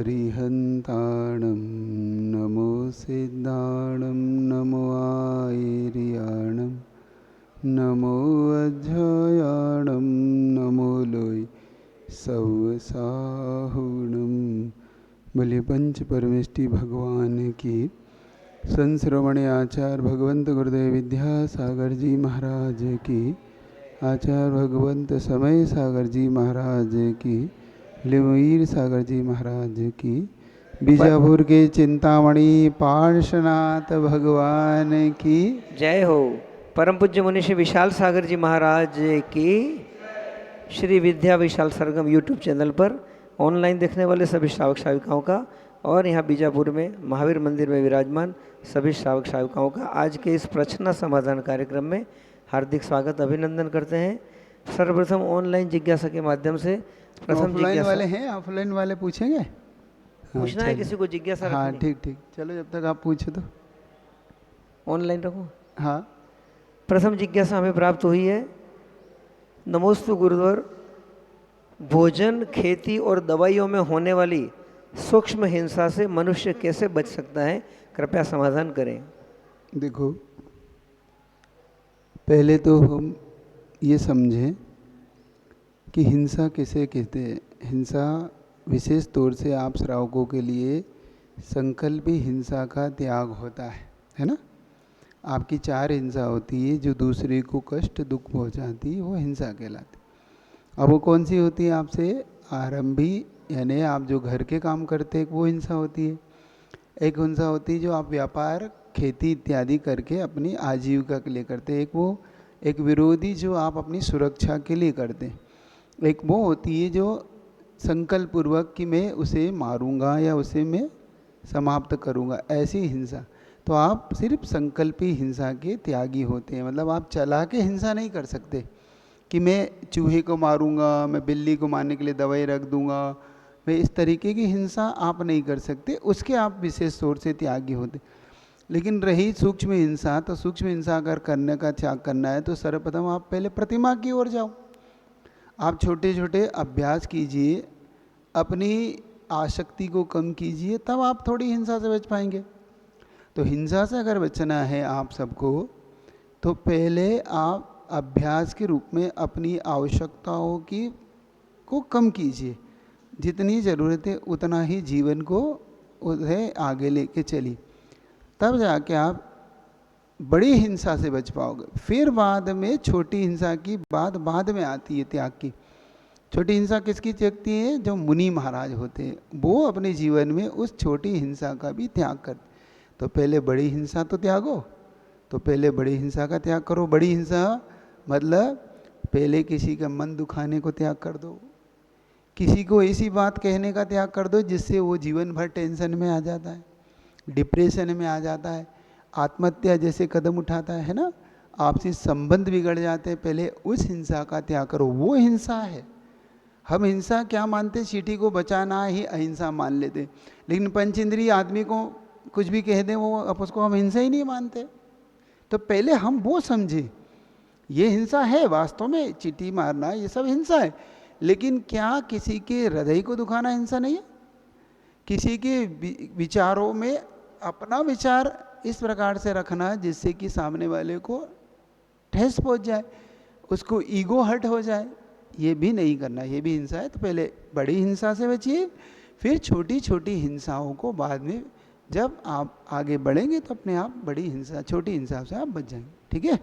रिहन्ताणं नमो सिद्धाणं नमो आयर्याणं नमो अध्यायाणं नमो लोय सौसाहुणं। बोले पंच परमेष्टि भगवान की। संश्रवण आचार्य भगवंत गुरुदेव विद्यासागर जी महाराज की। आचार्य भगवंत समय सागर जी महाराज की। लिमवीर सागर जी महाराज की। बीजापुर के चिंतामणि पार्श्वनाथ भगवान की जय हो। परम पूज्य मुनिषि विशाल सागर जी महाराज की। श्री विद्या विशाल सरगम यूट्यूब चैनल पर ऑनलाइन देखने वाले सभी श्रावक श्राविकाओं का और यहाँ बीजापुर में महावीर मंदिर में विराजमान सभी श्रावक श्राविकाओं का आज के इस प्रश्न समाधान कार्यक्रम में हार्दिक स्वागत अभिनंदन करते हैं। सर्वप्रथम ऑनलाइन जिज्ञासा के माध्यम से प्रथम ऑफलाइन वाले हैं, ऑफलाइन वाले पूछेंगे। पूछना है किसी को जिज्ञासा रखनी। हाँ ठीक ठीक, चलो जब तक आप पूछो तो ऑनलाइन रखो। हाँ, प्रथम जिज्ञासा हमें प्राप्त हुई है। नमोस्तु गुरुवर, भोजन, खेती और दवाइयों में होने वाली सूक्ष्म हिंसा से मनुष्य कैसे बच सकता है, कृपया समाधान करें। देखो पहले तो हम ये समझें कि हिंसा किसे कहते हैं। हिंसा विशेष तौर से आप श्रावकों के लिए संकल्पी हिंसा का त्याग होता है ना। आपकी चार हिंसा होती है जो दूसरे को कष्ट दुख पहुंचाती है, वो हिंसा कहलाती। अब वो कौन सी होती है? आपसे आरंभी यानी आप जो घर के काम करते हैं वो हिंसा होती है। एक हिंसा होती है जो आप व्यापार खेती इत्यादि करके अपनी आजीविका के लिए करते हैं। एक विरोधी जो आप अपनी सुरक्षा के लिए करते हैं। एक वो होती है जो संकल्प पूर्वक कि मैं उसे मारूंगा या उसे मैं समाप्त करूंगा, ऐसी हिंसा। तो आप सिर्फ संकल्पी हिंसा के त्यागी होते हैं। मतलब आप चला के हिंसा नहीं कर सकते कि मैं चूहे को मारूंगा, मैं बिल्ली को मारने के लिए दवाई रख दूंगा, मैं इस तरीके की हिंसा आप नहीं कर सकते, उसके आप विशेष तौर से त्यागी होते। लेकिन रही सूक्ष्म हिंसा, तो सूक्ष्म हिंसा अगर करने का त्याग करना है तो सर्वप्रथम आप पहले प्रतिमा की ओर जाओ। आप छोटे छोटे अभ्यास कीजिए, अपनी आसक्ति को कम कीजिए, तब आप थोड़ी हिंसा से बच पाएंगे। तो हिंसा से अगर बचना है आप सबको, तो पहले आप अभ्यास के रूप में अपनी आवश्यकताओं को कम कीजिए। जितनी ज़रूरत है उतना ही जीवन को उसे आगे लेके चलिए, तब जाके आप बड़ी हिंसा से बच पाओगे। फिर बाद में छोटी हिंसा की बात बाद में आती है, त्याग की। छोटी हिंसा किसकी त्यगती है? जो मुनि महाराज होते हैं, वो अपने जीवन में उस छोटी हिंसा का भी त्याग करते। तो पहले बड़ी हिंसा तो त्यागो, तो पहले बड़ी हिंसा का त्याग करो। बड़ी हिंसा मतलब पहले किसी का मन दुखाने को त्याग कर दो, किसी को ऐसी बात कहने का त्याग कर दो जिससे वो जीवन भर टेंशन में आ जाता है, डिप्रेशन में आ जाता है, आत्महत्या जैसे कदम उठाता है ना, आपसी संबंध बिगड़ जाते हैं। पहले उस हिंसा का त्याग करो, वो हिंसा है। हम हिंसा क्या मानते? चींटी को बचाना ही अहिंसा मान लेते, लेकिन पंच इंद्रिय आदमी को कुछ भी कह दें वो उसको हम हिंसा ही नहीं मानते। तो पहले हम वो समझे ये हिंसा है, वास्तव में चींटी मारना ये सब हिंसा है। लेकिन क्या किसी के हृदय को दुखाना हिंसा नहीं है? किसी के विचारों में अपना विचार इस प्रकार से रखना जिससे कि सामने वाले को ठेस पहुंच जाए, उसको ईगो हर्ट हो जाए, ये भी नहीं करना, ये भी हिंसा है। तो पहले बड़ी हिंसा से बचिए, फिर छोटी छोटी हिंसाओं को बाद में जब आप आगे बढ़ेंगे तो अपने आप बड़ी हिंसा छोटी हिंसा से आप बच जाएंगे। ठीक है,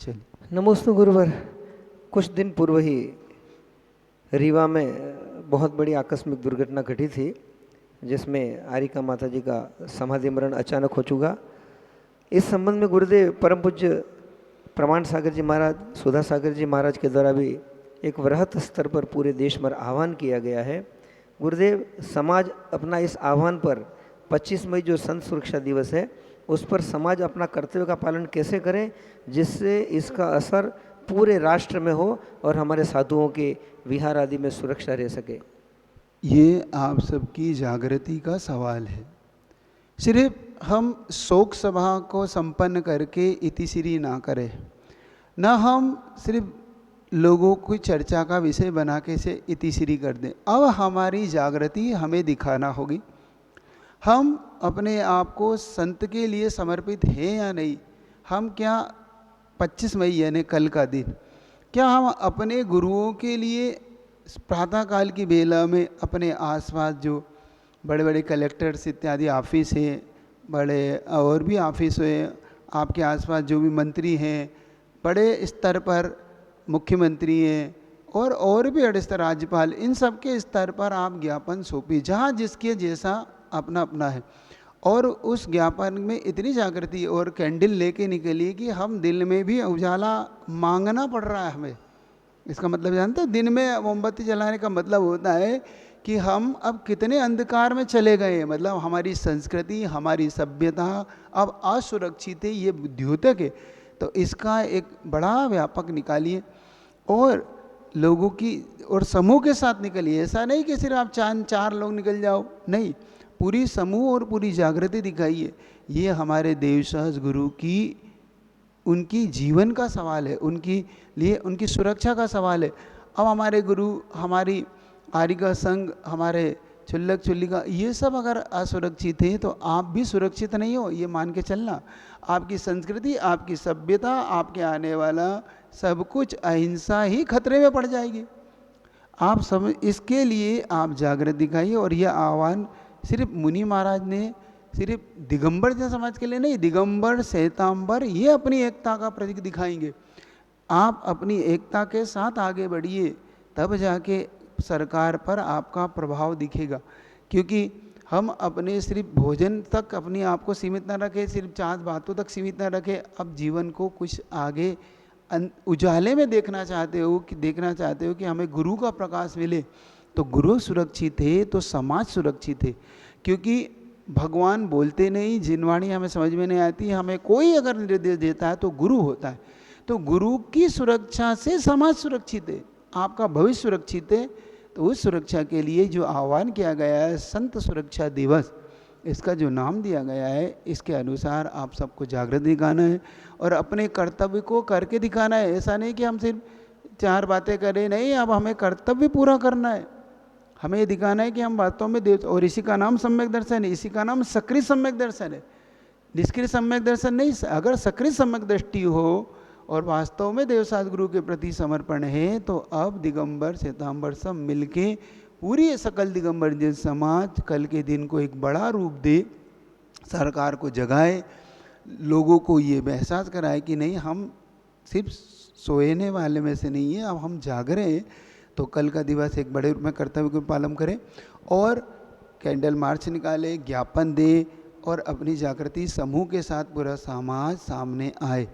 चलिए। नमोस्तु गुरुवर, कुछ दिन पूर्व ही रीवा में बहुत बड़ी आकस्मिक दुर्घटना घटी थी जिसमें आरिका माता जी का समाधि मरण अचानक हो चुका। इस संबंध में गुरुदेव परम पूज्य प्रमाण सागर जी महाराज, सुधा सागर जी महाराज के द्वारा भी एक वृहत स्तर पर पूरे देश में आह्वान किया गया है। गुरुदेव, समाज अपना इस आह्वान पर 25 मई जो संत सुरक्षा दिवस है उस पर समाज अपना कर्तव्य का पालन कैसे करे जिससे इसका असर पूरे राष्ट्र में हो और हमारे साधुओं के विहार आदि में सुरक्षा रह सके? ये आप सबकी जागृति का सवाल है। सिर्फ हम शोक सभा को संपन्न करके इतिश्री ना करें, न हम सिर्फ लोगों की चर्चा का विषय बना के इसे इतिश्री कर दें। अब हमारी जागृति हमें दिखाना होगी, हम अपने आप को संत के लिए समर्पित हैं या नहीं। हम क्या 25 मई यानी कल का दिन, क्या हम अपने गुरुओं के लिए प्रातःकाल की बेला में अपने आसपास जो बड़े बड़े कलेक्टर्स इत्यादि ऑफिस हैं, बड़े और भी ऑफिस हैं, आपके आसपास जो भी मंत्री हैं, बड़े स्तर पर मुख्यमंत्री हैं और भी बड़े स्तर राज्यपाल, इन सब के स्तर पर आप ज्ञापन सौंपिए, जहाँ जिसके जैसा अपना अपना है। और उस ज्ञापन में इतनी जागृति और कैंडल लेके निकलिए कि हम दिल में भी उजाला मांगना पड़ रहा है हमें। इसका मतलब जानते हैं, दिन में मोमबत्ती जलाने का मतलब होता है कि हम अब कितने अंधकार में चले गए हैं, मतलब हमारी संस्कृति हमारी सभ्यता अब असुरक्षित है, ये द्योतक है। तो इसका एक बड़ा व्यापक निकालिए और लोगों की और समूह के साथ निकलिए। ऐसा नहीं कि सिर्फ आप चार लोग निकल जाओ, नहीं, पूरी समूह और पूरी जागृति दिखाइए। ये हमारे देवसहज गुरु की उनकी जीवन का सवाल है, उनकी लिए उनकी सुरक्षा का सवाल है। अब हमारे गुरु, हमारी आर्य संघ, हमारे चुल्लक चुल्लिका, ये सब अगर असुरक्षित हैं तो आप भी सुरक्षित नहीं हो, ये मान के चलना। आपकी संस्कृति, आपकी सभ्यता, आपके आने वाला सब कुछ अहिंसा ही खतरे में पड़ जाएगी। आप सब इसके लिए आप जागृत दिखाइए। और यह आह्वान सिर्फ मुनि महाराज ने सिर्फ दिगंबर जन समाज के लिए नहीं, दिगंबर श्वेतांबर ये अपनी एकता का प्रतीक दिखाएंगे। आप अपनी एकता के साथ आगे बढ़िए, तब जाके सरकार पर आपका प्रभाव दिखेगा। क्योंकि हम अपने सिर्फ भोजन तक अपने आप को सीमित न रखें, सिर्फ 4 बातों तक सीमित न रखें, अब जीवन को कुछ आगे उजाले में देखना चाहते हो कि हमें गुरु का प्रकाश मिले। तो गुरु सुरक्षित है तो समाज सुरक्षित है। क्योंकि भगवान बोलते नहीं, जिनवाणी हमें समझ में नहीं आती, हमें कोई अगर निर्देश देता है तो गुरु होता है। तो गुरु की सुरक्षा से समाज सुरक्षित है, आपका भविष्य सुरक्षित है। तो उस सुरक्षा के लिए जो आह्वान किया गया है संत सुरक्षा दिवस, इसका जो नाम दिया गया है, इसके अनुसार आप सबको जागृत दिखाना है और अपने कर्तव्य को करके दिखाना है। ऐसा नहीं कि हम सिर्फ 4 बातें करें, नहीं, अब हमें कर्तव्य पूरा करना है। हमें ये दिखाना है कि हम वास्तव में देव, और इसी का नाम सम्यक दर्शन है, इसी का नाम सक्रिय सम्यक दर्शन है, निष्क्रिय सम्यक दर्शन नहीं। अगर सक्रिय सम्यक दृष्टि हो और वास्तव में देवसाद गुरु के प्रति समर्पण है, तो अब दिगंबर श्वेतांबर सब मिलके पूरी सकल दिगंबर जन समाज कल के दिन को एक बड़ा रूप दे, सरकार को जगाए, लोगों को ये एहसास कराए कि नहीं, हम सिर्फ सोने वाले में से नहीं है, अब हम जाग रहे हैं। तो कल का दिवस एक बड़े रूप में कर्तव्य को पालन करें और कैंडल मार्च निकाले, ज्ञापन दे और अपनी जागृति समूह के साथ पूरा समाज सामने आए।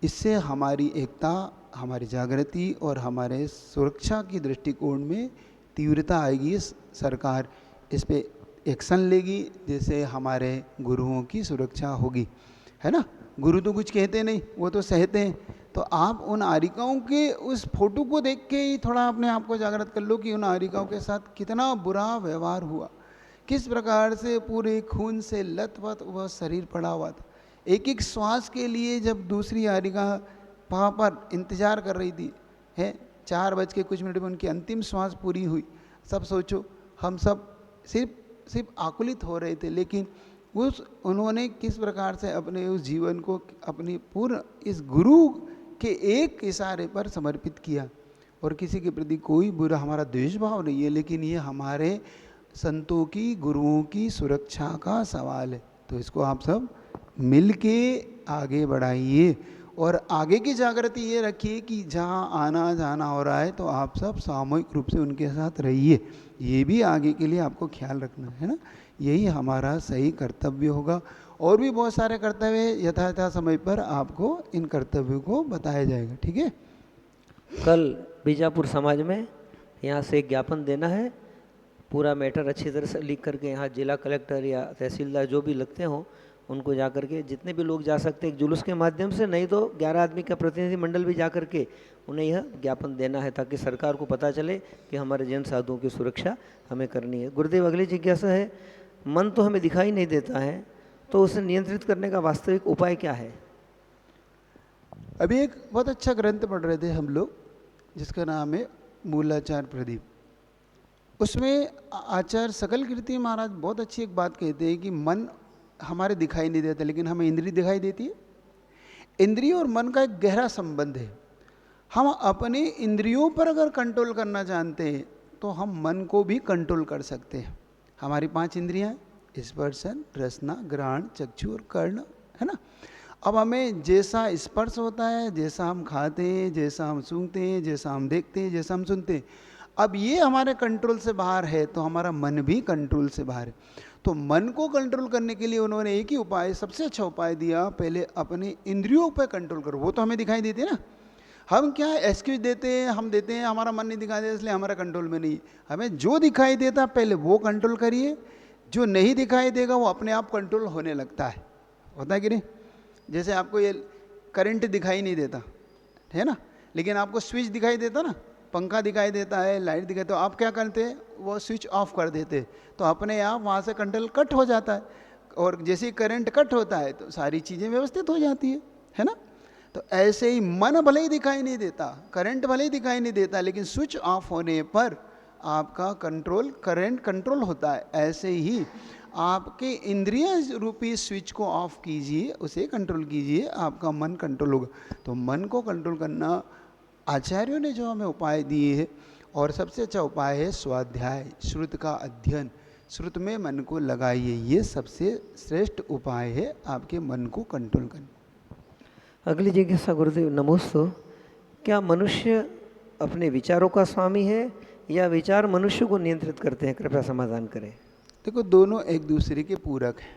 इससे हमारी एकता, हमारी जागृति और हमारे सुरक्षा की दृष्टिकोण में तीव्रता आएगी। सरकार इस पे एक्शन लेगी, जैसे हमारे गुरुओं की सुरक्षा होगी, है ना। गुरु तो कुछ कहते नहीं, वो तो सहते हैं। तो आप उन आरिकाओं के उस फोटो को देख के ही थोड़ा अपने आप को जागृत कर लो कि उन आरिकाओं के साथ कितना बुरा व्यवहार हुआ, किस प्रकार से पूरे खून से लथपथ वह शरीर पड़ा हुआ था। एक एक श्वास के लिए जब दूसरी आरिका वहाँ पर इंतजार कर रही थी, है 4 बज के कुछ मिनट में उनकी अंतिम श्वास पूरी हुई। सब सोचो, हम सब सिर्फ आकुलित हो रहे थे, लेकिन उन्होंने किस प्रकार से अपने उस जीवन को अपनी पूर्ण इस गुरु के एक इशारे पर समर्पित किया। और किसी के प्रति कोई बुरा हमारा द्वेष भाव नहीं है, लेकिन ये हमारे संतों की, गुरुओं की सुरक्षा का सवाल है। तो इसको आप सब मिल के आगे बढ़ाइए और आगे की जागृति ये रखिए कि जहाँ आना जाना हो रहा है तो आप सब सामूहिक रूप से उनके साथ रहिए। ये भी आगे के लिए आपको ख्याल रखना है ना, यही हमारा सही कर्तव्य होगा। और भी बहुत सारे कर्तव्य यथायथा समय पर आपको इन कर्तव्यों को बताया जाएगा, ठीक है। कल बीजापुर समाज में यहाँ से एक ज्ञापन देना है, पूरा मैटर अच्छी तरह से लिख करके यहाँ जिला कलेक्टर या तहसीलदार जो भी लगते हों उनको जा करके, जितने भी लोग जा सकते हैं एक जुलूस के माध्यम से, नहीं तो 11 आदमी का प्रतिनिधि मंडल भी जा करके उन्हें यह ज्ञापन देना है, ताकि सरकार को पता चले कि हमारे जन साधुओं की सुरक्षा हमें करनी है। गुरुदेव, अगली जिज्ञासा है, मन तो हमें दिखाई नहीं देता है, तो उसे नियंत्रित करने का वास्तविक उपाय क्या है? अभी एक बहुत अच्छा ग्रंथ पढ़ रहे थे हम लोग, जिसका नाम है मूलाचार प्रदीप। उसमें आचार्य सकल कीर्ति महाराज बहुत अच्छी एक बात कहते हैं कि मन हमारे दिखाई नहीं देता, लेकिन हमें इंद्रिय दिखाई देती है। इंद्रिय और मन का एक गहरा संबंध है। हम अपने इंद्रियों पर अगर कंट्रोल करना जानते हैं तो हम मन को भी कंट्रोल कर सकते हैं। हमारी 5 इंद्रियां हैं, स्पर्शन, रसना, घ्राण, चक्षु और कर्ण, है ना। अब हमें जैसा स्पर्श होता है, जैसा हम खाते हैं, जैसा हम सूंघते हैं, जैसा हम देखते हैं, जैसा हम सुनते हैं, अब ये हमारे कंट्रोल से बाहर है, तो हमारा मन भी कंट्रोल से बाहर है। तो मन को कंट्रोल करने के लिए उन्होंने एक ही उपाय, सबसे अच्छा उपाय दिया, पहले अपने इंद्रियों पर कंट्रोल करो। वो तो हमें दिखाई देती है ना, हम क्या एक्सक्यूज देते हैं, हम देते हैं हमारा मन नहीं दिखाई देता इसलिए हमारा कंट्रोल में नहीं। हमें जो दिखाई देता पहले वो कंट्रोल करिए, जो नहीं दिखाई देगा वो अपने आप कंट्रोल होने लगता है। होता है कि नहीं? जैसे आपको ये करंट दिखाई नहीं देता है ना, लेकिन आपको स्विच दिखाई देता ना, पंखा दिखाई देता है, लाइट दिखाई, तो आप क्या करते हैं, वो स्विच ऑफ कर देते, तो अपने आप वहाँ से कंट्रोल कट हो जाता है। और जैसे ही करंट कट होता है तो सारी चीज़ें व्यवस्थित हो जाती है ना। तो ऐसे ही मन भले ही दिखाई नहीं देता, करंट भले ही दिखाई नहीं देता, लेकिन स्विच ऑफ होने पर आपका कंट्रोल, करंट कंट्रोल होता है। ऐसे ही आपके इंद्रिय रूपी स्विच को ऑफ कीजिए, उसे कंट्रोल कीजिए, आपका मन कंट्रोल होगा। तो मन को कंट्रोल करना आचार्यों ने जो हमें उपाय दिए हैं, और सबसे अच्छा उपाय है स्वाध्याय, श्रुत का अध्ययन, श्रुत में मन को लगाइए। ये सबसे श्रेष्ठ उपाय है आपके मन को कंट्रोल करने। अगली जिज्ञासा गुरुदेव नमोस्तु। क्या मनुष्य अपने विचारों का स्वामी है या विचार मनुष्य को नियंत्रित करते हैं? कृपया समाधान करें। देखो, दोनों एक दूसरे के पूरक हैं।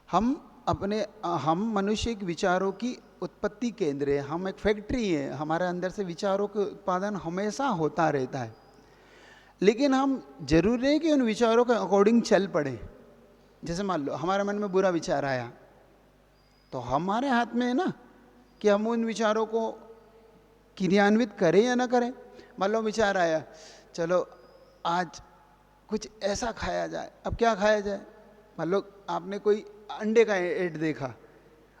हम मनुष्य एक विचारों की उत्पत्ति केंद्र है, हम एक फैक्ट्री है, हमारे अंदर से विचारों का उत्पादन हमेशा होता रहता है, लेकिन हम जरूरी है कि उन विचारों के अकॉर्डिंग चल पड़े। जैसे मान लो हमारे मन में बुरा विचार आया, तो हमारे हाथ में है ना कि हम उन विचारों को क्रियान्वित करें या ना करें। मान लो विचार आया, चलो आज कुछ ऐसा खाया जाए, अब क्या खाया जाए? मान लो आपने कोई अंडे का ऐड देखा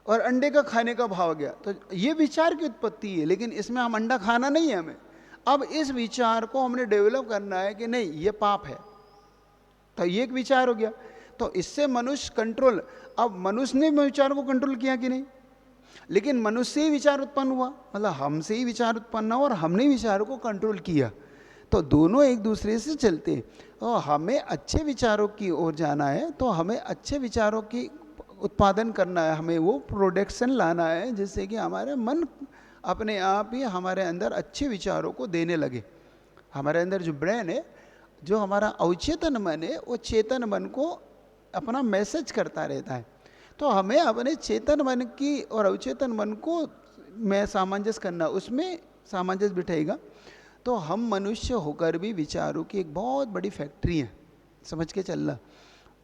और अंडे का खाने का भाव गया, तो ये विचार की उत्पत्ति है, लेकिन इसमें हम अंडा खाना नहीं है हमें। अब इस विचार को हमने डेवलप करना है कि नहीं ये पाप है, तो ये एक विचार हो गया। तो इससे मनुष्य कंट्रोल, अब मनुष्य ने विचार को कंट्रोल किया कि नहीं? लेकिन मनुष्य से ही विचार उत्पन्न हुआ, मतलब हमसे ही विचार उत्पन्न हुआ और हमने विचारों को कंट्रोल किया। तो दोनों एक दूसरे से चलते हैं। तो हमें अच्छे विचारों की ओर जाना है, तो हमें अच्छे विचारों की उत्पादन करना है, हमें वो प्रोडक्शन लाना है जिससे कि हमारे मन अपने आप ही हमारे अंदर अच्छे विचारों को देने लगे। हमारे अंदर जो ब्रेन है, जो हमारा अवचेतन मन है, वो चेतन मन को अपना मैसेज करता रहता है। तो हमें अपने चेतन मन की और अवचेतन मन को में सामंजस्य करना, उसमें सामंजस्य बिठाएगा तो हम मनुष्य होकर भी विचारों की एक बहुत बड़ी फैक्ट्री है, समझ के चलना।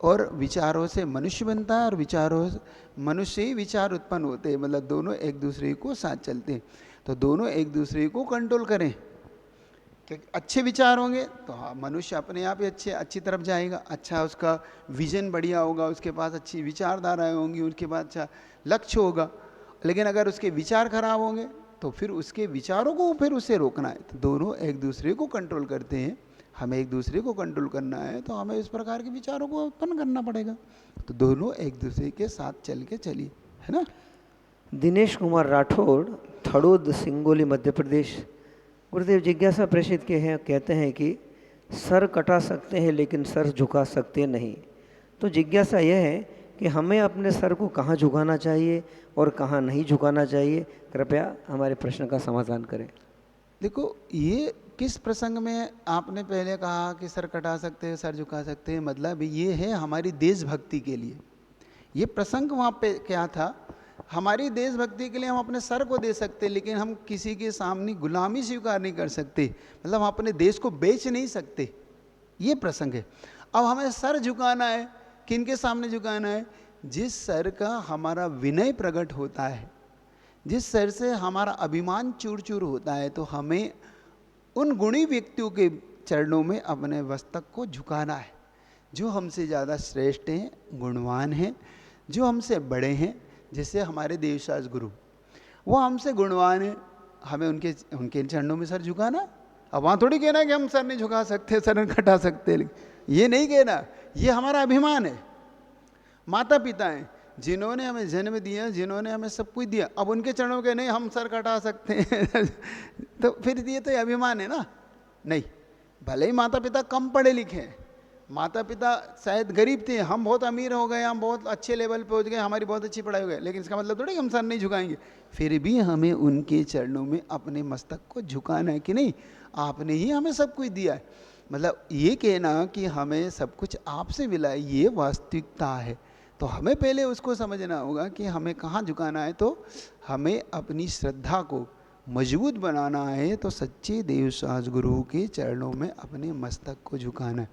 और विचारों से मनुष्य बनता है और विचारों से मनुष्य ही विचार उत्पन्न होते हैं, मतलब दोनों एक दूसरे को साथ चलते हैं। तो दोनों एक दूसरे को कंट्रोल करें कि अच्छे विचार होंगे तो मनुष्य अपने आप ही अच्छी तरफ जाएगा, अच्छा उसका विजन बढ़िया होगा, उसके पास अच्छी विचारधाराएं होंगी, उसके पास अच्छा लक्ष्य होगा। लेकिन अगर उसके विचार खराब होंगे तो फिर उसके विचारों को फिर उसे रोकना है। तो दोनों एक दूसरे को कंट्रोल करते हैं, हमें एक दूसरे को कंट्रोल करना है, तो हमें इस प्रकार के विचारों को उत्पन्न करना पड़ेगा। तो दोनों एक दूसरे के साथ चल के चलिए, है ना। दिनेश कुमार राठौड़, थड़ोद, सिंगोली, मध्य प्रदेश। गुरुदेव जिज्ञासा प्रेषित के हैं, कहते हैं कि सर कटा सकते हैं लेकिन सर झुका सकते नहीं। तो जिज्ञासा यह है कि हमें अपने सर को कहाँ झुकाना चाहिए और कहाँ नहीं झुकाना चाहिए। कृपया हमारे प्रश्न का समाधान करें। देखो, ये किस प्रसंग में आपने पहले कहा कि सर कटा सकते हैं, सर झुका सकते हैं, मतलब ये है हमारी देशभक्ति के लिए। ये प्रसंग वहाँ पे क्या था, हमारी देशभक्ति के लिए हम अपने सर को दे सकते, लेकिन हम किसी के सामने गुलामी स्वीकार नहीं कर सकते, मतलब हम अपने देश को बेच नहीं सकते, ये प्रसंग है। अब हमें सर झुकाना है, किन के सामने झुकाना है? जिस सर का हमारा विनय प्रकट होता है, जिस सर से हमारा अभिमान चूर चूर होता है, तो हमें उन गुणी व्यक्तियों के चरणों में अपने मस्तक को झुकाना है, जो हमसे ज़्यादा श्रेष्ठ हैं, गुणवान हैं, जो हमसे बड़े हैं। जैसे हमारे देवशास गुरु, वो हमसे गुणवान हैं, हमें उनके उनके चरणों में सर झुकाना। अब वहाँ थोड़ी कहना कि हम सर नहीं झुका सकते, सर नहीं कटा सकते, ये नहीं कहना, ये हमारा अभिमान है। माता पिता हैं जिन्होंने हमें जन्म दिया, जिन्होंने हमें सब कुछ दिया, अब उनके चरणों के नहीं हम सर कटा सकते हैं तो फिर ये तो अभिमान है ना। नहीं, भले ही माता पिता कम पढ़े लिखे हैं, माता पिता शायद गरीब थे, हम बहुत अमीर हो गए, हम बहुत अच्छे लेवल पे पहुंच गए, हमारी बहुत अच्छी पढ़ाई हो गई, लेकिन इसका मतलब थोड़ी कि हम सर नहीं झुकाएंगे। फिर भी हमें उनके चरणों में अपने मस्तक को झुकाना है कि नहीं, आपने ही हमें सब कुछ दिया है। मतलब ये कहना कि हमें सब कुछ आपसे मिला है, ये वास्तविकता है। तो हमें पहले उसको समझना होगा कि हमें कहाँ झुकाना है। तो हमें अपनी श्रद्धा को मजबूत बनाना है तो सच्चे देवसास गुरु के चरणों में अपने मस्तक को झुकाना है।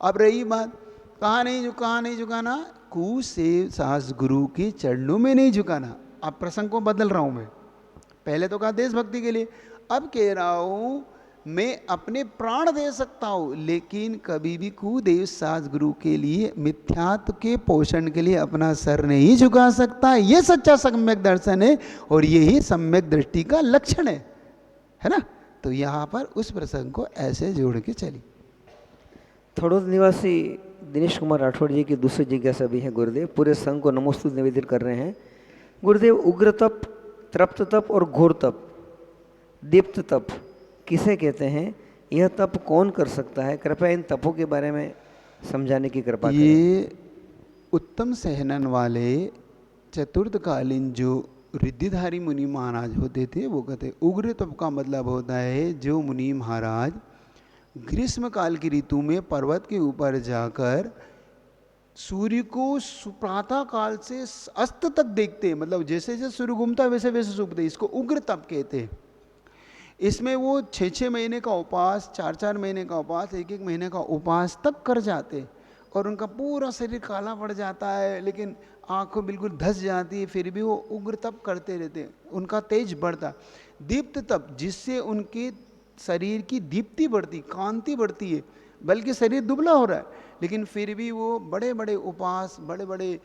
अब रही बात कहाँ नहीं झुकाना, कुसेव सास गुरु के चरणों में नहीं झुकाना। अब प्रसंग को बदल रहा हूँ मैं, पहले तो कहा देशभक्ति के लिए, अब कह रहा हूँ मैं अपने प्राण दे सकता हूँ, लेकिन कभी भी कुदेव सास गुरु के लिए मिथ्यात्व के पोषण के लिए अपना सर नहीं झुका सकता। ये सच्चा सम्यक दर्शन है और यही सम्यक दृष्टि का लक्षण है ना। तो यहाँ पर उस प्रसंग को ऐसे जोड़ के चली। थड़ोद निवासी दिनेश कुमार राठौड़ जी की दूसरी जिज्ञासा भी है गुरुदेव, पूरे संघ को नमोस्तुति निवेदित कर रहे हैं। गुरुदेव, उग्र तप, तृप्त तप और घोर तप, दीप्त तप किसे कहते हैं? यह तप कौन कर सकता है? कृपया इन तपों के बारे में समझाने की कृपा करें। ये उत्तम सहनन वाले चतुर्थकालीन जो रिद्धिधारी मुनि महाराज होते थे वो कहते। उग्र तप का मतलब होता है जो मुनि महाराज ग्रीष्म काल की ऋतु में पर्वत के ऊपर जाकर सूर्य को प्रातः काल से अस्त तक देखते, मतलब जैसे जैसे सूर्य घूमता वैसे वैसे सूखते, इसको उग्र तप कहते हैं। इसमें वो 6-6 महीने का उपवास, 4-4 महीने का उपवास, 1-1 महीने का उपवास तक कर जाते और उनका पूरा शरीर काला पड़ जाता है, लेकिन आंखों बिल्कुल धस जाती है, फिर भी वो उग्र तप करते रहते, उनका तेज बढ़ता। दीप्त तप, जिससे उनके शरीर की दीप्ति बढ़ती, कांति बढ़ती है, बल्कि शरीर दुबला हो रहा है लेकिन फिर भी वो बड़े बड़े उपवास, बड़े बड़े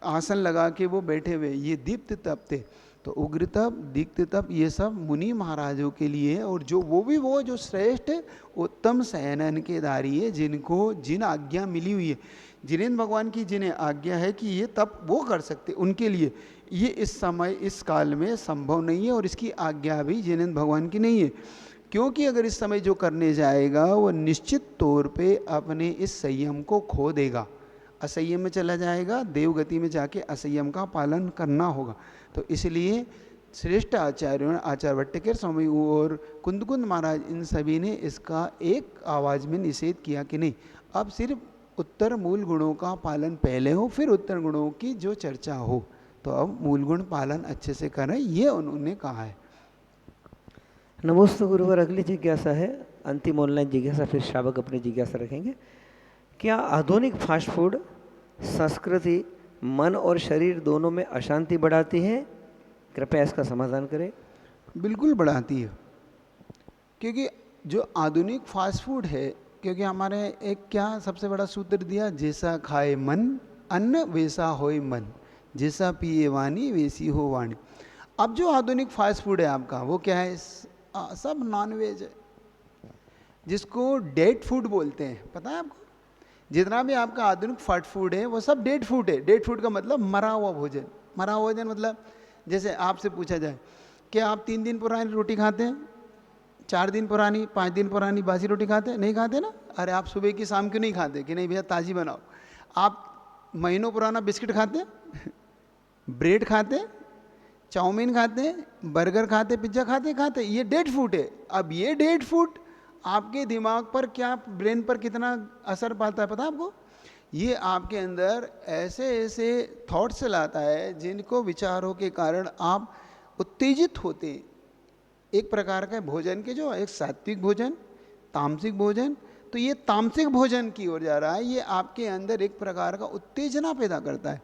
आसन लगा के वो बैठे हुए, ये दीप्त तप थे। तो उग्र तप, दीप्त तप ये सब मुनि महाराजों के लिए है, और जो वो जो श्रेष्ठ उत्तम शयनन के दारी है, जिनको जिन आज्ञा मिली हुई है, जिनेन्द्र भगवान की जिन्हें आज्ञा है कि ये तप वो कर सकते, उनके लिए ये इस समय इस काल में संभव नहीं है, और इसकी आज्ञा भी जिनेन्द्र भगवान की नहीं है। क्योंकि अगर इस समय जो करने जाएगा वो निश्चित तौर पे अपने इस संयम को खो देगा, असंयम में चला जाएगा, देवगति में जाके असंयम का पालन करना होगा। तो इसलिए श्रेष्ठ आचार्यों, आचार्य भट्टकेर स्वामी और कुंदकुंद महाराज, इन सभी ने इसका एक आवाज़ में निषेध किया कि नहीं, अब सिर्फ उत्तर मूल गुणों का पालन पहले हो, फिर उत्तर गुणों की जो चर्चा हो, तो अब मूल गुण पालन अच्छे से करें, ये उन्होंने कहा है। नमोस्तु गुरुवर। अगली जिज्ञासा है अंतिम ऑनलाइन जिज्ञासा, फिर श्रावक अपनी जिज्ञासा रखेंगे। क्या आधुनिक फास्ट फूड संस्कृति मन और शरीर दोनों में अशांति बढ़ाती है? कृपया इसका समाधान करें। बिल्कुल बढ़ाती है, क्योंकि जो आधुनिक फास्ट फूड है, क्योंकि हमारे एक क्या सबसे बड़ा सूत्र दिया, जैसा खाए मन अन्न वैसा होए मन, जैसा पिए वाणी वैसी हो वाणी। अब जो आधुनिक फास्ट फूड है आपका, वो क्या है? सब नॉनवेज है, जिसको डेड फूड बोलते हैं, पता है आपको? जितना भी आपका आधुनिक फास्ट फूड है वो सब डेड फूड है। डेड फूड का मतलब मरा हुआ भोजन। मरा हुआ भोजन मतलब जैसे आपसे पूछा जाए कि आप 3 दिन पुरानी रोटी खाते हैं, 4 दिन पुरानी, 5 दिन पुरानी बासी रोटी खाते हैं? नहीं खाते ना। अरे आप सुबह की शाम क्यों नहीं खाते कि नहीं भैया ताज़ी बनाओ? आप महीनों पुराना बिस्किट खाते हैं, ब्रेड खाते हैं, चाउमीन खाते हैं, बर्गर खाते, पिज्ज़ा खाते, ये डेड फूड है। अब ये डेड फूड आपके दिमाग पर क्या, ब्रेन पर कितना असर पाता है पता है आपको? ये आपके अंदर ऐसे ऐसे थॉट्स लाता है जिनको विचारों के कारण आप उत्तेजित होते हैं। एक प्रकार का भोजन के जो एक सात्विक भोजन, तामसिक भोजन, तो ये तामसिक भोजन की ओर जा रहा है, ये आपके अंदर एक प्रकार का उत्तेजना पैदा करता है।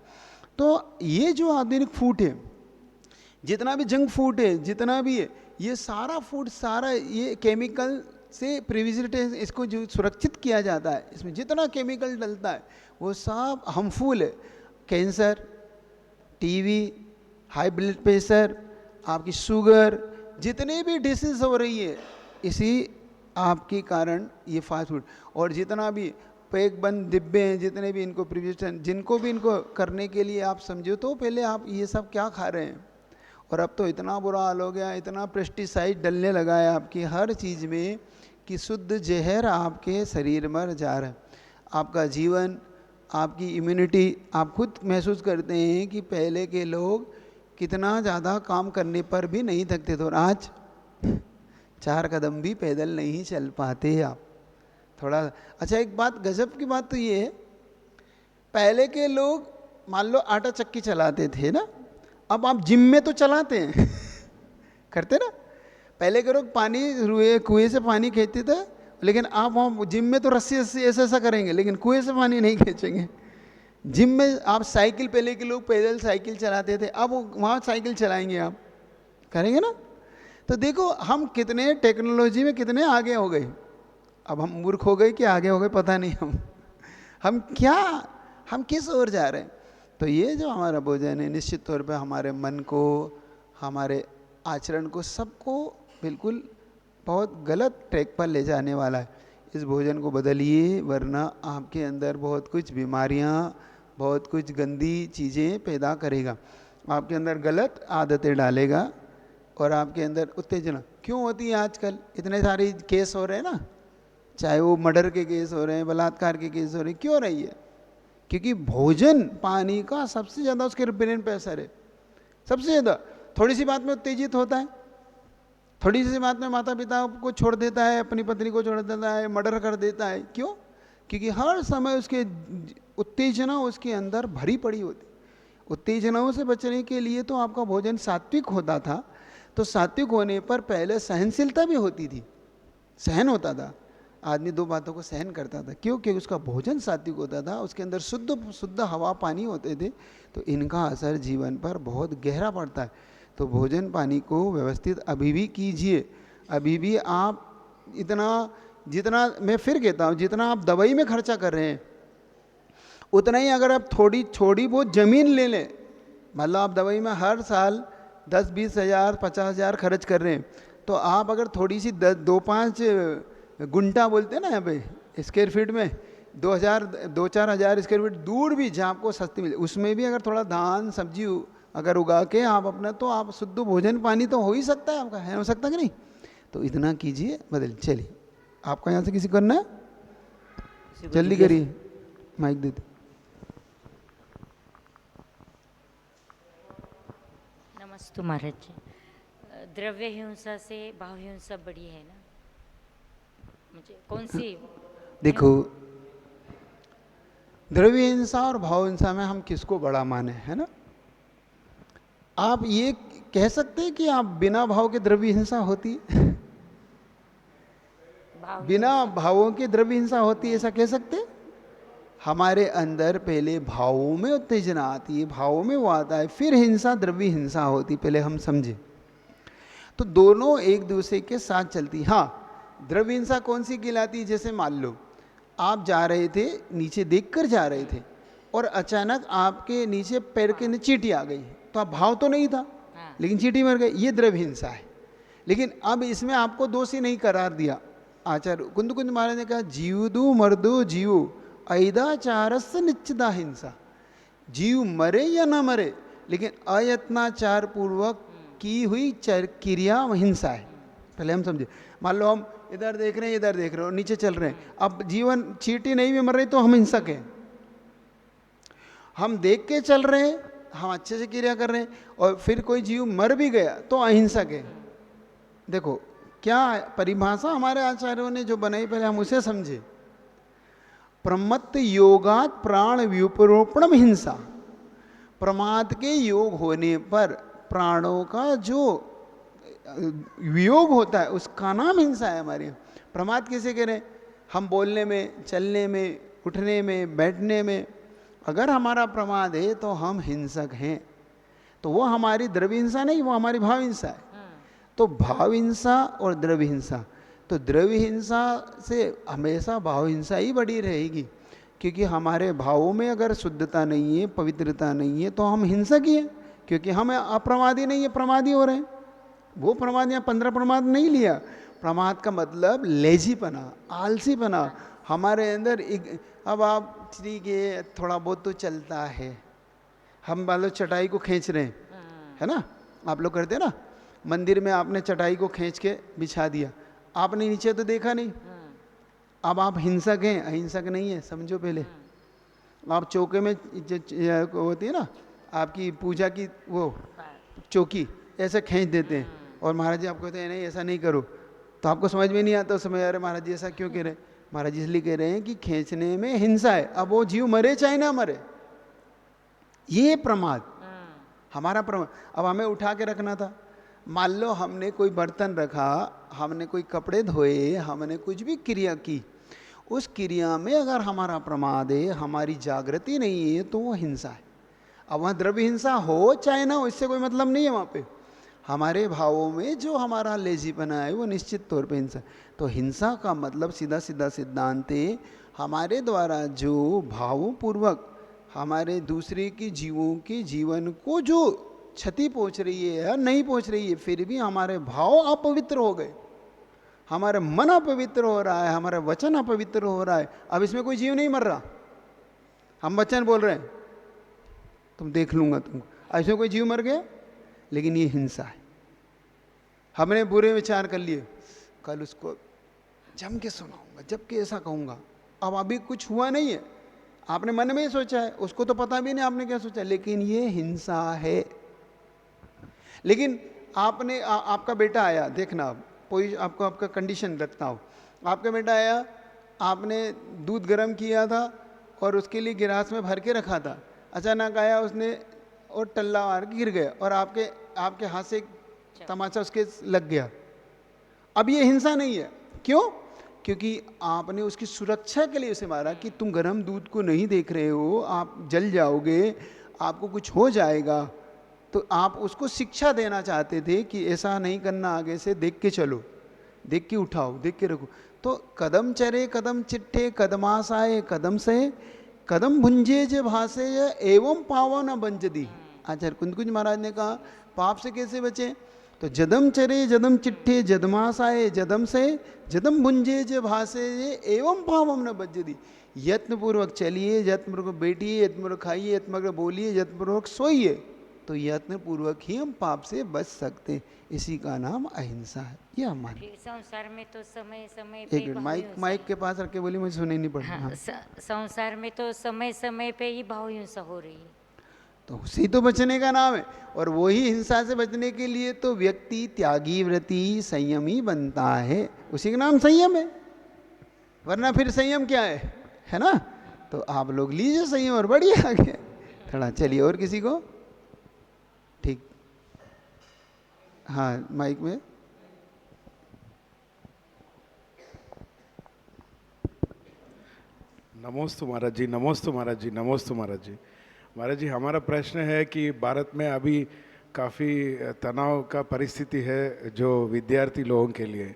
तो ये जो आधुनिक फूड है, जितना भी जंक फूड है, जितना भी है, ये सारा फूड, सारा ये केमिकल से प्रिजर्वेटिव, इसको जो सुरक्षित किया जाता है, इसमें जितना केमिकल डलता है वो सब हार्मफुल है। Cancer, TV, high blood pressure, आपकी शुगर, जितने भी डिसीज हो रही है इसी आपके कारण, ये फास्ट फूड, और जितना भी पैक बंद डिब्बे हैं, जितने भी इनको प्रिपरेशन, जिनको भी इनको करने के लिए आप समझो, तो पहले आप ये सब क्या खा रहे हैं। और अब तो इतना बुरा हाल हो गया, इतना पेस्टिसाइड डलने लगा है आपकी हर चीज़ में कि शुद्ध जहर आपके शरीर में जा रहा है। आपका जीवन, आपकी इम्यूनिटी, आप खुद महसूस करते हैं कि पहले के लोग कितना ज़्यादा काम करने पर भी नहीं थकते थे, और आज 4 कदम भी पैदल नहीं चल पाते आप थोड़ा। अच्छा, एक बात गजब की बात तो ये है, पहले के लोग मान लो आटा चक्की चलाते थे ना, अब आप जिम में तो चलाते हैं करते ना। पहले के लोग पानी कुएं से पानी खींचते थे, लेकिन आप वहाँ जिम में तो रस्सी ऐसा ऐसा करेंगे, लेकिन कुएं से पानी नहीं खींचेंगे। जिम में आप साइकिल, पहले के लोग पैदल साइकिल चलाते थे, अब वहाँ साइकिल चलाएंगे, आप करेंगे ना। तो देखो हम कितने टेक्नोलॉजी में कितने आगे हो गए। अब हम मूर्ख हो गए कि आगे हो गए पता नहीं, हम किस ओर जा रहे हैं। तो ये जो हमारा भोजन है निश्चित तौर पे हमारे मन को, हमारे आचरण को, सबको बिल्कुल बहुत गलत ट्रैक पर ले जाने वाला है। इस भोजन को बदलिए, वरना आपके अंदर बहुत कुछ बीमारियां, बहुत कुछ गंदी चीज़ें पैदा करेगा, आपके अंदर गलत आदतें डालेगा, और आपके अंदर उत्तेजना क्यों होती है। आजकल इतने सारे केस हो रहे हैं ना, चाहे वो मर्डर के केस हो रहे हैं, बलात्कार के केस हो रहे हैं, क्यों रही है? क्योंकि भोजन पानी का सबसे ज़्यादा उसके ब्रेन पे असर है, सबसे ज़्यादा। थोड़ी सी बात में उत्तेजित होता है, थोड़ी सी बात में माता पिता को छोड़ देता है, अपनी पत्नी को छोड़ देता है, मर्डर कर देता है। क्यों? क्योंकि हर समय उसके उत्तेजना उसके अंदर भरी पड़ी होती। उत्तेजनाओं से बचने के लिए तो आपका भोजन सात्विक होता था, तो सात्विक होने पर पहले सहनशीलता भी होती थी, सहन होता था, आदमी 2 बातों को सहन करता था। क्यों? क्योंकि उसका भोजन सात्विक होता था, उसके अंदर शुद्ध हवा पानी होते थे, तो इनका असर जीवन पर बहुत गहरा पड़ता है। तो भोजन पानी को व्यवस्थित अभी भी कीजिए। अभी भी आप इतना, जितना मैं फिर कहता हूँ, जितना आप दवाई में खर्चा कर रहे हैं, उतना ही अगर आप थोड़ी बहुत ज़मीन ले लें, मतलब आप दवाई में हर साल 10-20 हज़ार 50 हज़ार खर्च कर रहे हैं, तो आप अगर थोड़ी सी 2-5 गुंटा बोलते हैं ना यहाँ पे स्क्वायर फीट में, 2-4 हज़ार स्क्वायर फीट दूर भी जहाँ आपको सस्ती मिले, उसमें भी अगर थोड़ा धान सब्जी अगर उगा के आप अपना, तो आप शुद्ध भोजन पानी तो हो ही सकता है आपका, है हो सकता कि नहीं? तो इतना कीजिए, बदल। चलिए, आपका यहाँ से किसी को करना है, जल्दी करिए, माइक दे दे। नमस्ते महाराज जी। द्रव्य हिंसा से भाव हिंसा बड़ी है ना, मुझे कौन सी? देखो, द्रव्य हिंसा और भाव हिंसा में हम किसको बड़ा माने, है ना? आप ये कह सकते हैं कि आप बिना भाव के द्रव्य हिंसा होती है? बिना भावों के द्रव्य हिंसा होती है, ऐसा कह सकते हैं? हमारे अंदर पहले भावों में उत्तेजना आती है, भावों में वो आता है, फिर हिंसा, द्रव्य हिंसा होती, पहले हम समझे। तो दोनों एक दूसरे के साथ चलती। हाँ, द्रव्य हिंसा कौन सी कहलाती है? जैसे मान लो आप जा रहे थे, नीचे देखकर जा रहे थे, और अचानक आपके नीचे पैर के नीचे चींटी आ गई, तो आप भाव तो नहीं था, लेकिन चींटी मर गई, ये द्रव्य हिंसा है। लेकिन अब इसमें आपको दोषी नहीं करार दिया। आचार्य कुंद महाराज ने कहा, जीवदु मर्दो जीव अयदाचारस्य निश्चिता हिंसा। जीव मरे या ना मरे, लेकिन अयत्नाचार पूर्वक की हुई क्रिया हिंसा है। पहले हम समझे। मान लो हम इधर देख रहे हैं, इधर देख रहे हो, नीचे चल रहे हैं, अब जीवन चींटी नहीं भी मर रही तो हम हिंसक हैं। हम देख के चल रहे हैं, हम अच्छे से क्रिया कर रहे हैं, और फिर कोई जीव मर भी गया तो अहिंसक है। देखो क्या परिभाषा हमारे आचार्यों ने जो बनाई, पहले हम उसे समझे। प्रमत्त योगात प्राण व्युपरोपणम हिंसा। प्रमाद के योग होने पर प्राणों का जो वियोग होता है उसका नाम हिंसा है हमारे यहाँ। प्रमाद किसे कह रहे हैं? हम बोलने में, चलने में, उठने में, बैठने में अगर हमारा प्रमाद है तो हम हिंसक हैं। तो वो हमारी द्रव्य हिंसा नहीं, वो हमारी भाव हिंसा है। तो भाव हिंसा और द्रव्य हिंसा, तो द्रव्य हिंसा से हमेशा भाव हिंसा ही बड़ी रहेगी, क्योंकि हमारे भावों में अगर शुद्धता नहीं है, पवित्रता नहीं है, तो हम हिंसक ही हैं, क्योंकि हम अप्रमादी नहीं है, प्रमादी हो रहे हैं। वो प्रमाद यहाँ 15 प्रमाद नहीं लिया। प्रमाद का मतलब लेजीपना, आलसीपना हमारे अंदर एक। अब आप ठीक है थोड़ा बहुत तो चलता है, हम मान लो चटाई को खींच रहे हैं, है ना, आप लोग करते हैं ना, मंदिर में आपने चटाई को खींच के बिछा दिया, आपने नीचे तो देखा नहीं, अब आप हिंसक हैं, अहिंसक नहीं है समझो पहले। आप चौके में होती है ना आपकी पूजा की वो चौकी, ऐसे खींच देते हैं और महाराज जी आपको कहते हैं नहीं ऐसा नहीं करो, तो आपको समझ में नहीं आता उस समय, अरे महाराज जी ऐसा क्यों कह रहे हैं? महाराज जी इसलिए कह रहे हैं कि खींचने में हिंसा है, अब वो जीव मरे चाहे ना मरे, ये प्रमाद हमारा प्रमाद। अब हमें उठा के रखना था, मान लो हमने कोई बर्तन रखा, हमने कोई कपड़े धोए, हमने कुछ भी क्रिया की, उस क्रिया में अगर हमारा प्रमाद है, हमारी जागृति नहीं है, तो वो हिंसा है। अब वहाँ द्रव्य हिंसा हो चाहे ना हो, इससे कोई मतलब नहीं है। वहाँ पे हमारे भावों में जो हमारा लेजीपना है वो निश्चित तौर पे हिंसा। तो हिंसा का मतलब सीधा सीधा सिद्धांत है, हमारे द्वारा जो भावों पूर्वक हमारे दूसरे के जीवों के जीवन को जो क्षति पहुँच रही है या नहीं पहुँच रही है, फिर भी हमारे भाव अपवित्र हो गए, हमारा मन अपवित्र हो रहा है, हमारा वचन अपवित्र हो रहा है। अब इसमें कोई जीव नहीं मर रहा, हम वचन बोल रहे हैं तुम देख लूंगा तुमको, इसमें कोई जीव मर गया, लेकिन ये हिंसा है। हमने बुरे विचार कर लिए, कल उसको जम के सुनाऊंगा, जबकि ऐसा कहूंगा, अब अभी कुछ हुआ नहीं है, आपने मन में ही सोचा है, उसको तो पता भी नहीं आपने क्या सोचा, लेकिन ये हिंसा है। लेकिन आपने आपका बेटा आया, देखना आप कोई आपको आपका कंडीशन रखता हो, आपका बेटा आया, आपने दूध गर्म किया था और उसके लिए गिलास में भर के रखा था, अचानक आया उसने और टल्ला मार के गिर गया और आपके हाथ से तमाचा उसके लग गया। अब ये हिंसा नहीं है, क्यों? क्योंकि आपने उसकी सुरक्षा के लिए उसे मारा कि तुम गर्म दूध को नहीं देख रहे हो, आप जल जाओगे, आपको कुछ हो जाएगा। तो आप उसको शिक्षा देना चाहते थे कि ऐसा नहीं करना, आगे से देख के चलो, देख के उठाओ, देख के रखो। तो कदम चरे कदम चिट्ठे, कदमास आए कदम से, कदम भुंजे जे भासे एवं पावन बंजदी। आचार्य कुंद महाराज ने कहा पाप से कैसे बचे? तो जदम चरे जदम चिट्ठे, जदमास आए जदम से, जदम भुंजे जे भासे एवं पावम न बंजदी। यत्नपूर्वक चलिए, यत्नपूर्वक बैठिए, यत्नपूर्वक खाइए, यत्नपूर्वक बोलिए, यत्नपूर्वक सोइए, तो यत्नपूर्वक ही हम पाप से बच सकते। इसी का नाम अहिंसा है। ये हमारे संसार में तो समय समय पे एक मिनट माइक के पास रख के बोली, मुझे सुनाई नहीं पड़ रहा। हाँ, संसार में तो समय समय पे ही भाव हिंसा हो रही है, तो उसी तो बचने का नाम है। और वही हिंसा से बचने के लिए तो व्यक्ति त्यागी व्रती संयमी बनता है, उसी का नाम संयम है, वरना फिर संयम क्या है ना? तो आप लोग लीजिए संयम और बढ़िए आगे थोड़ा चलिए। और किसी को? ठीक, हाँ माइक में। नमोस्तु महाराज जी, नमोस्तु महाराज जी, नमोस्तु महाराज जी। महाराज जी, हमारा प्रश्न है कि भारत में अभी काफ़ी तनाव का परिस्थिति है जो विद्यार्थी लोगों के लिए,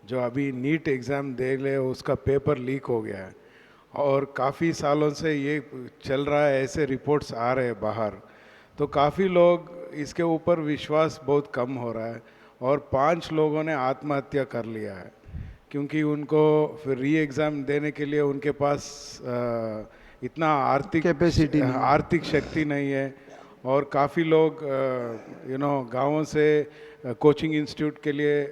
जो अभी नीट एग्ज़ाम दे ले उसका पेपर लीक हो गया है और काफ़ी सालों से ये चल रहा है, ऐसे रिपोर्ट्स आ रहे हैं बाहर। तो काफ़ी लोग इसके ऊपर विश्वास बहुत कम हो रहा है और 5 लोगों ने आत्महत्या कर लिया है क्योंकि उनको फिर री एग्ज़ाम देने के लिए उनके पास इतना आर्थिक शक्ति नहीं है। और काफ़ी लोग गांवों से कोचिंग इंस्टीट्यूट के लिए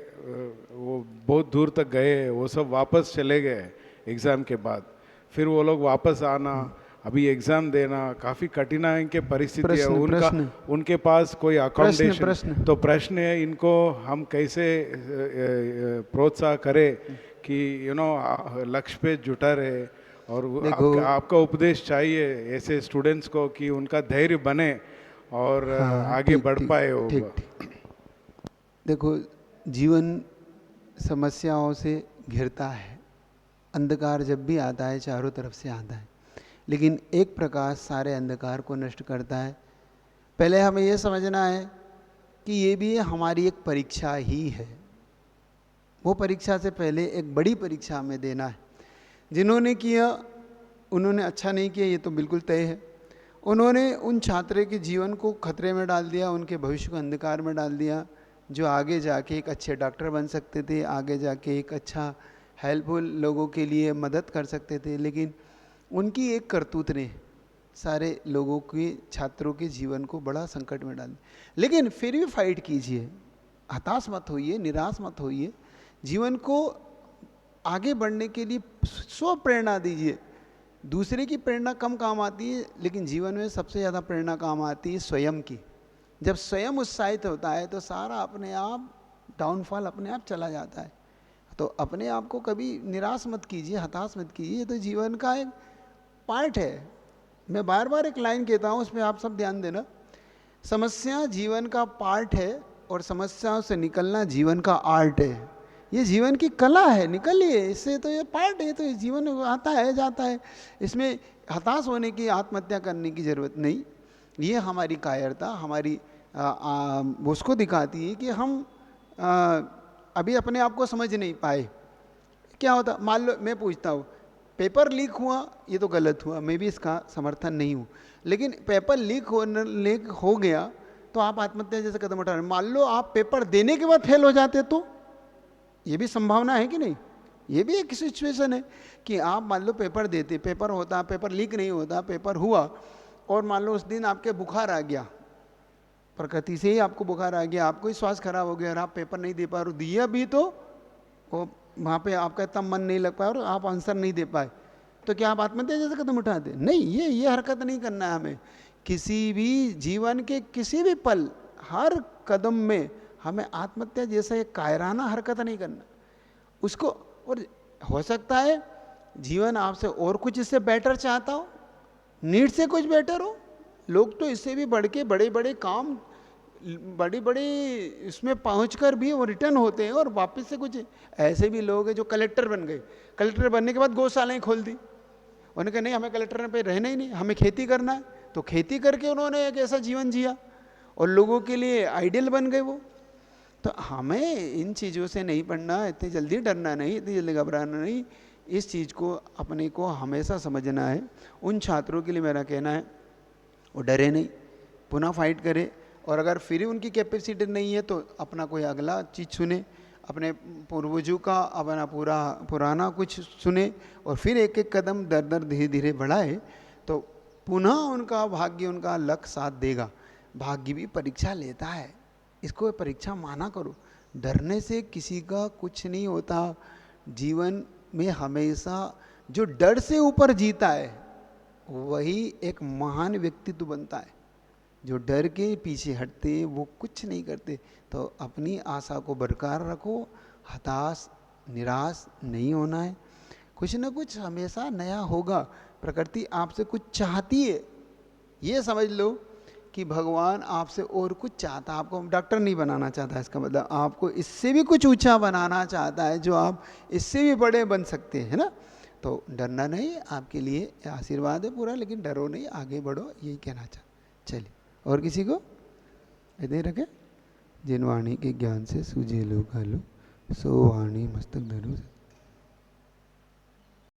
वो बहुत दूर तक गए, वो सब वापस चले गए एग्ज़ाम के बाद। फिर वो लोग वापस आना, अभी एग्ज़ाम देना, काफ़ी कठिनाई के परिस्थिति है उनके पास कोई अकोमोडेशन। तो प्रश्न है इनको हम कैसे प्रोत्साह करें कि लक्ष्य पे जुटा रहे। और आपका उपदेश चाहिए ऐसे स्टूडेंट्स को कि उनका धैर्य बने और आगे बढ़ पाए। देखो, जीवन समस्याओं से घिरता है, अंधकार जब भी आता है चारों तरफ से आता है, लेकिन एक प्रकाश सारे अंधकार को नष्ट करता है। पहले हमें यह समझना है कि ये भी हमारी एक परीक्षा ही है। वो परीक्षा से पहले एक बड़ी परीक्षा हमें देना है। जिन्होंने किया उन्होंने अच्छा नहीं किया, ये तो बिल्कुल तय है। उन्होंने उन छात्र के जीवन को खतरे में डाल दिया, उनके भविष्य को अंधकार में डाल दिया, जो आगे जाके एक अच्छे डॉक्टर बन सकते थे, आगे जाके एक अच्छा हेल्पफुल लोगों के लिए मदद कर सकते थे, लेकिन उनकी एक करतूत ने सारे लोगों के, छात्रों के जीवन को बड़ा संकट में डाल दिया। लेकिन फिर भी फाइट कीजिए, हताश मत होइए, निराश मत होइए, जीवन को आगे बढ़ने के लिए स्व प्रेरणा दीजिए। दूसरे की प्रेरणा कम काम आती है, लेकिन जीवन में सबसे ज़्यादा प्रेरणा काम आती है स्वयं की। जब स्वयं उत्साहित होता है तो सारा अपने आप डाउनफॉल अपने आप चला जाता है। तो अपने आप को कभी निराश मत कीजिए, हताश मत कीजिए, तो जीवन का एक पार्ट है। मैं बार बार एक लाइन कहता हूँ, उस पर आप सब ध्यान देना। समस्या जीवन का पार्ट है और समस्याओं से निकलना जीवन का आर्ट है। ये जीवन की कला है, निकलिए इससे, तो ये पार्ट है, तो ये जीवन आता है जाता है, इसमें हताश होने की, आत्महत्या करने की ज़रूरत नहीं। ये हमारी कायरता, हमारी उसको दिखाती है कि हम अभी अपने आप को समझ नहीं पाए। क्या होता, मान लो मैं पूछता हूँ, पेपर लीक हुआ, ये तो गलत हुआ, मैं भी इसका समर्थन नहीं हूँ, लेकिन पेपर लीक हो गया तो आप आत्महत्या जैसे कदम उठा रहे हैं। मान लो आप पेपर देने के बाद फेल हो जाते, तो ये भी संभावना है कि नहीं? ये भी एक सिचुएशन है कि आप मान लो पेपर देते, पेपर होता, पेपर लीक नहीं होता, पेपर हुआ, और मान लो उस दिन आपके बुखार आ गया, प्रकृति से ही आपको बुखार आ गया, आपको ही स्वास्थ्य खराब हो गया और आप पेपर नहीं दे पा रहे, दिया भी तो वो वहाँ पे आपका इतना मन नहीं लग पाया और आप आंसर नहीं दे पाए, तो क्या आप आत्महत्या जैसे कदम उठाते? नहीं, ये हरकत नहीं करना है हमें। किसी भी जीवन के किसी भी पल, हर कदम में हमें आत्महत्या जैसा एक कायराना हरकत नहीं करना उसको। और हो सकता है जीवन आपसे और कुछ इससे बेटर चाहता हो, नीड से कुछ बेटर हो। लोग तो इससे भी बढ़ के बड़े बड़े काम, बड़ी बड़ी इसमें पहुंचकर भी वो रिटर्न होते हैं और वापस से कुछ ऐसे भी लोग हैं जो कलेक्टर बन गए, कलेक्टर बनने के बाद गौशालाएं खोल दी, उन्होंने कहा नहीं हमें कलेक्टर पे रहना ही नहीं, हमें खेती करना है, तो खेती करके उन्होंने एक ऐसा जीवन जिया और लोगों के लिए आइडियल बन गए वो। तो हमें इन चीज़ों से नहीं पढ़ना, इतनी जल्दी डरना नहीं, इतनी जल्दी घबराना नहीं, इस चीज़ को अपने को हमेशा समझना है। उन छात्रों के लिए मेरा कहना है वो डरे नहीं, पुनः फाइट करे, और अगर फिर उनकी कैपेसिटी नहीं है तो अपना कोई अगला चीज़ सुने, अपने पूर्वजों का अपना पुराना कुछ सुने और फिर एक एक कदम दर दर धीरे धीरे बढ़ाए, तो पुनः उनका भाग्य, उनका लक साथ देगा। भाग्य भी परीक्षा लेता है, इसको परीक्षा माना करो। डरने से किसी का कुछ नहीं होता। जीवन में हमेशा जो डर से ऊपर जीता है वही एक महान व्यक्तित्व बनता है। जो डर के पीछे हटते वो कुछ नहीं करते। तो अपनी आशा को बरकरार रखो, हताश निराश नहीं होना है। कुछ ना कुछ हमेशा नया होगा। प्रकृति आपसे कुछ चाहती है, ये समझ लो कि भगवान आपसे और कुछ चाहता है। आपको डॉक्टर नहीं बनाना चाहता, इसका मतलब आपको इससे भी कुछ ऊंचा बनाना चाहता है, जो आप इससे भी बड़े बन सकते हैं ना। तो डरना नहीं, आपके लिए आशीर्वाद है पूरा, लेकिन डरो नहीं, आगे बढ़ो, यही कहना चाहता। चलिए, और किसी को इधर रखे। जिन वाणी के ज्ञान से सूझे लो कालो, सो वाणी मस्तक धरो।